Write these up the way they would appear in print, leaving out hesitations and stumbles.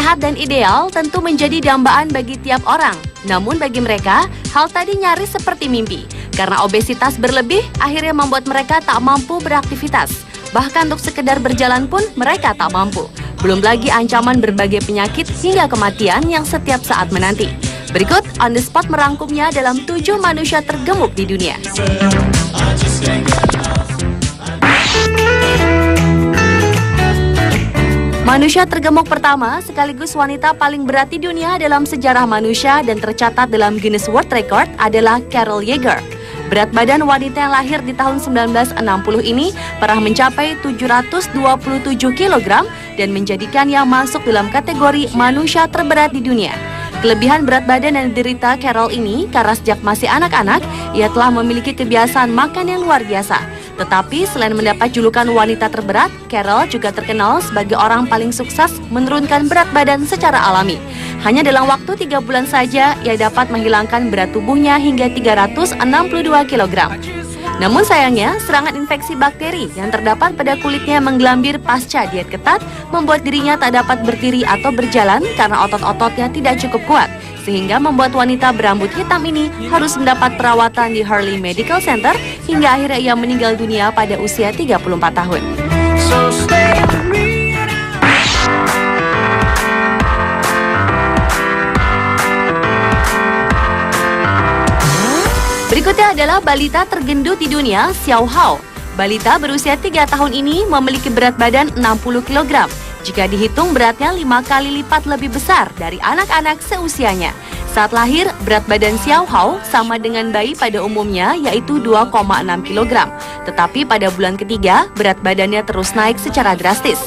sehat dan ideal tentu menjadi dambaan bagi tiap orang. Namun bagi mereka, hal tadi nyaris seperti mimpi. Karena obesitas berlebih akhirnya membuat mereka tak mampu beraktivitas. Bahkan untuk sekedar berjalan pun mereka tak mampu. Belum lagi ancaman berbagai penyakit hingga kematian yang setiap saat menanti. Berikut On The Spot merangkumnya dalam 7 manusia tergemuk di dunia. Manusia tergemuk pertama sekaligus wanita paling berat di dunia dalam sejarah manusia dan tercatat dalam Guinness World Record adalah Carol Yeager. Berat badan wanita yang lahir di tahun 1960 ini pernah mencapai 727 kg dan menjadikannya masuk dalam kategori manusia terberat di dunia. Kelebihan berat badan yang diderita Carol ini karena sejak masih anak-anak, ia telah memiliki kebiasaan makan yang luar biasa. Tetapi selain mendapat julukan wanita terberat, Carol juga terkenal sebagai orang paling sukses menurunkan berat badan secara alami. Hanya dalam waktu 3 bulan saja, ia dapat menghilangkan berat tubuhnya hingga 362 kg. Namun sayangnya, serangan infeksi bakteri yang terdapat pada kulitnya yang menggelambir pasca diet ketat membuat dirinya tak dapat berdiri atau berjalan karena otot-ototnya tidak cukup kuat, sehingga membuat wanita berambut hitam ini harus mendapat perawatan di Hurley Medical Center hingga akhirnya ia meninggal dunia pada usia 34 tahun. Berikutnya adalah balita tergendut di dunia, Xiao Hao. Balita berusia 3 tahun ini memiliki berat badan 60 kg. Jika dihitung beratnya 5 kali lipat lebih besar dari anak-anak seusianya. Saat lahir, berat badan Xiao Hao sama dengan bayi pada umumnya yaitu 2,6 kg. Tetapi pada bulan ketiga, berat badannya terus naik secara drastis.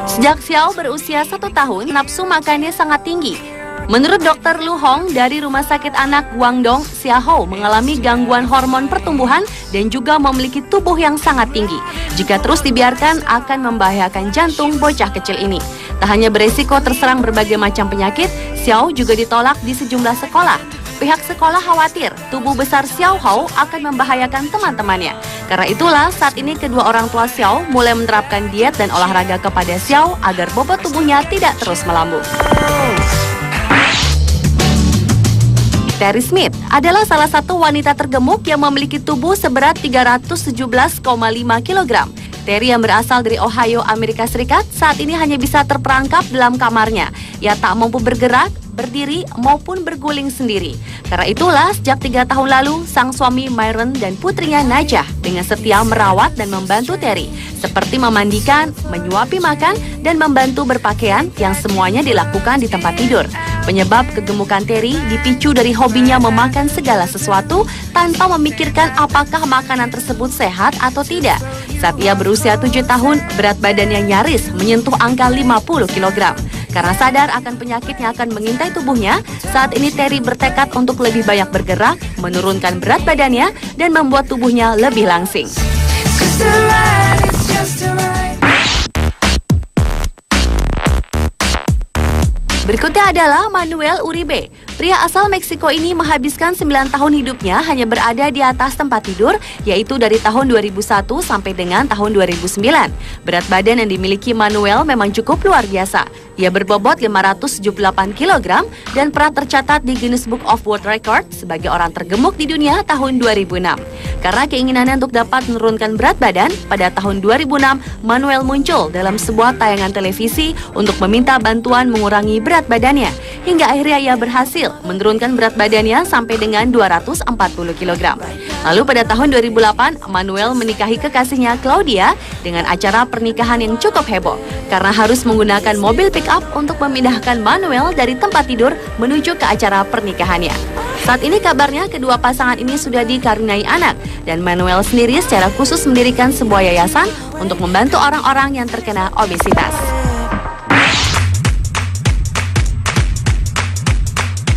Sejak Xiao berusia 1 tahun, nafsu makannya sangat tinggi. Menurut Dr. Lu Hong dari Rumah Sakit Anak Guangdong, Xiao Hao mengalami gangguan hormon pertumbuhan dan juga memiliki tubuh yang sangat tinggi. Jika terus dibiarkan akan membahayakan jantung bocah kecil ini. Tak hanya beresiko terserang berbagai macam penyakit, Xiao juga ditolak di sejumlah sekolah. Pihak sekolah khawatir tubuh besar Xiao Hao akan membahayakan teman-temannya. Karena itulah saat ini kedua orang tua Xiao mulai menerapkan diet dan olahraga kepada Xiao agar bobot tubuhnya tidak terus melambung. Terry Smith adalah salah satu wanita tergemuk yang memiliki tubuh seberat 317,5 kg. Terry yang berasal dari Ohio, Amerika Serikat, saat ini hanya bisa terperangkap dalam kamarnya. Ia tak mampu bergerak, berdiri, maupun berguling sendiri. Karena itulah, sejak 3 tahun lalu, sang suami Myron dan putrinya Najah dengan setia merawat dan membantu Terry, seperti memandikan, menyuapi makan, dan membantu berpakaian yang semuanya dilakukan di tempat tidur. Penyebab kegemukan Terry dipicu dari hobinya memakan segala sesuatu tanpa memikirkan apakah makanan tersebut sehat atau tidak. Saat ia berusia 7 tahun, berat badannya nyaris menyentuh angka 50 kg. Karena sadar akan penyakit yang akan mengintai tubuhnya, saat ini Terry bertekad untuk lebih banyak bergerak, menurunkan berat badannya, dan membuat tubuhnya lebih langsing. Berikutnya adalah Manuel Uribe. Pria asal Meksiko ini menghabiskan 9 tahun hidupnya hanya berada di atas tempat tidur, yaitu dari tahun 2001 sampai dengan tahun 2009. Berat badan yang dimiliki Manuel memang cukup luar biasa. Ia berbobot 578 kg dan pernah tercatat di Guinness Book of World Record sebagai orang tergemuk di dunia tahun 2006. Karena keinginannya untuk dapat menurunkan berat badan, pada tahun 2006 Manuel muncul dalam sebuah tayangan televisi untuk meminta bantuan mengurangi berat badannya. Hingga akhirnya ia berhasil menurunkan berat badannya sampai dengan 240 kg. Lalu pada tahun 2008, Manuel menikahi kekasihnya Claudia dengan acara pernikahan yang cukup heboh karena harus menggunakan mobil pick-up untuk memindahkan Manuel dari tempat tidur menuju ke acara pernikahannya. Saat ini kabarnya kedua pasangan ini sudah dikaruniai anak dan Manuel sendiri secara khusus mendirikan sebuah yayasan untuk membantu orang-orang yang terkena obesitas.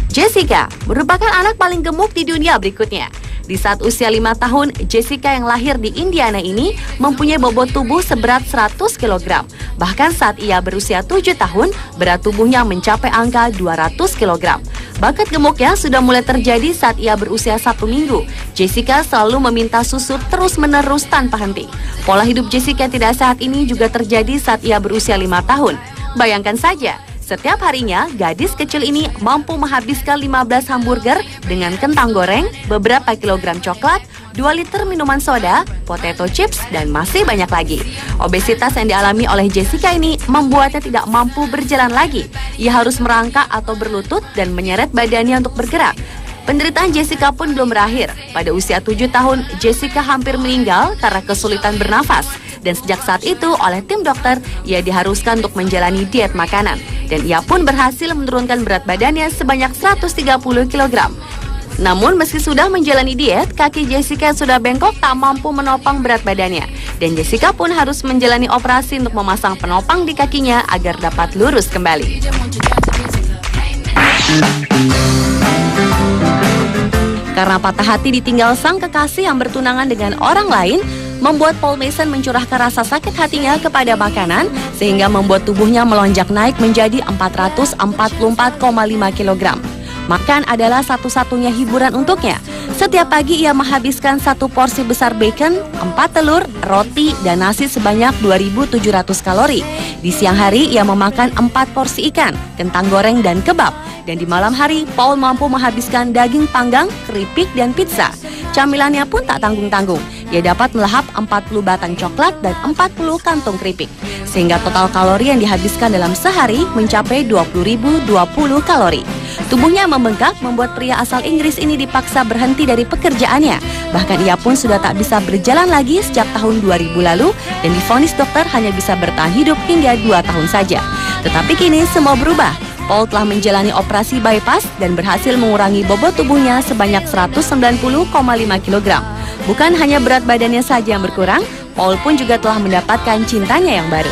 Jessica merupakan anak paling gemuk di dunia berikutnya. Di saat usia 5 tahun, Jessica yang lahir di Indiana ini mempunyai bobot tubuh seberat 100 kg. Bahkan saat ia berusia 7 tahun, berat tubuhnya mencapai angka 200 kg. Bakat gemuknya sudah mulai terjadi saat ia berusia 1 minggu. Jessica selalu meminta susu terus-menerus tanpa henti. Pola hidup Jessica tidak sehat ini juga terjadi saat ia berusia 5 tahun. Bayangkan saja, Setiap harinya, gadis kecil ini mampu menghabiskan 15 hamburger dengan kentang goreng, beberapa kilogram coklat, 2 liter minuman soda, potato chips, dan masih banyak lagi. Obesitas yang dialami oleh Jessica ini membuatnya tidak mampu berjalan lagi. Ia harus merangkak atau berlutut dan menyeret badannya untuk bergerak. Penderitaan Jessica pun belum berakhir. Pada usia 7 tahun, Jessica hampir meninggal karena kesulitan bernafas. Dan sejak saat itu, oleh tim dokter, ia diharuskan untuk menjalani diet makanan. Dan ia pun berhasil menurunkan berat badannya sebanyak 130 kg. Namun meski sudah menjalani diet, kaki Jessica sudah bengkok tak mampu menopang berat badannya. Dan Jessica pun harus menjalani operasi untuk memasang penopang di kakinya agar dapat lurus kembali. Karena patah hati ditinggal sang kekasih yang bertunangan dengan orang lain, membuat Paul Mason mencurahkan rasa sakit hatinya kepada makanan sehingga membuat tubuhnya melonjak naik menjadi 444,5 kg. Makan adalah satu-satunya hiburan untuknya. Setiap pagi ia menghabiskan 1 porsi besar bacon, 4 telur, roti, dan nasi sebanyak 2.700 kalori. Di siang hari ia memakan 4 porsi ikan, kentang goreng, dan kebab. Dan di malam hari, Paul mampu menghabiskan daging panggang, keripik, dan pizza. Camilannya pun tak tanggung-tanggung. Ia dapat melahap 40 batang coklat dan 40 kantung keripik. Sehingga total kalori yang dihabiskan dalam sehari mencapai 20.020 kalori. Tubuhnya membengkak membuat pria asal Inggris ini dipaksa berhenti dari pekerjaannya. Bahkan ia pun sudah tak bisa berjalan lagi sejak tahun 2000 lalu dan divonis dokter hanya bisa bertahan hidup hingga 2 tahun saja. Tetapi kini semua berubah. Paul telah menjalani operasi bypass dan berhasil mengurangi bobot tubuhnya sebanyak 190,5 kg. Bukan hanya berat badannya saja yang berkurang, Paul pun juga telah mendapatkan cintanya yang baru.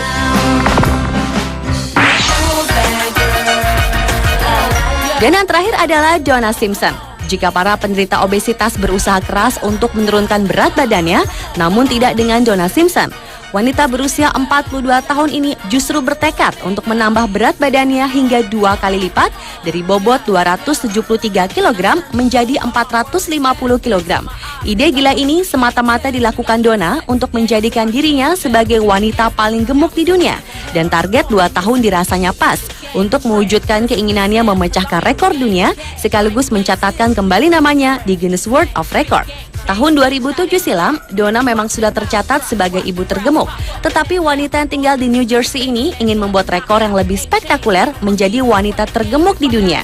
Dan yang terakhir adalah Donna Simpson. Jika para penderita obesitas berusaha keras untuk menurunkan berat badannya, namun tidak dengan Donna Simpson. Wanita berusia 42 tahun ini justru bertekad untuk menambah berat badannya hingga 2 kali lipat dari bobot 273 kg menjadi 450 kg. Ide gila ini semata-mata dilakukan Donna untuk menjadikan dirinya sebagai wanita paling gemuk di dunia. Dan target 2 tahun dirasanya pas untuk mewujudkan keinginannya memecahkan rekor dunia sekaligus mencatatkan kembali namanya di Guinness World of Record. Tahun 2007 silam, Donna memang sudah tercatat sebagai ibu tergemuk. Tetapi wanita yang tinggal di New Jersey ini ingin membuat rekor yang lebih spektakuler menjadi wanita tergemuk di dunia.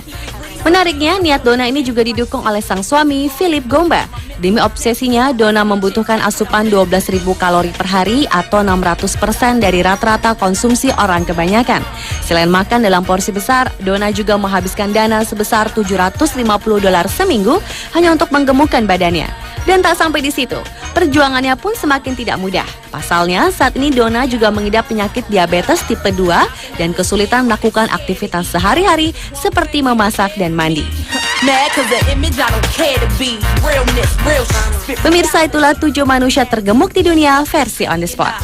Menariknya, niat Donna ini juga didukung oleh sang suami, Philip Gomba. Demi obsesinya, Donna membutuhkan asupan 12.000 kalori per hari atau 600% dari rata-rata konsumsi orang kebanyakan. Selain makan dalam porsi besar, Donna juga menghabiskan dana sebesar $750 seminggu hanya untuk menggemukkan badannya. Dan tak sampai di situ, perjuangannya pun semakin tidak mudah. Pasalnya, saat ini Donna juga mengidap penyakit diabetes tipe 2 dan kesulitan melakukan aktivitas sehari-hari seperti memasak dan mandi. Pemirsa, itulah 7 manusia tergemuk di dunia versi On The Spot.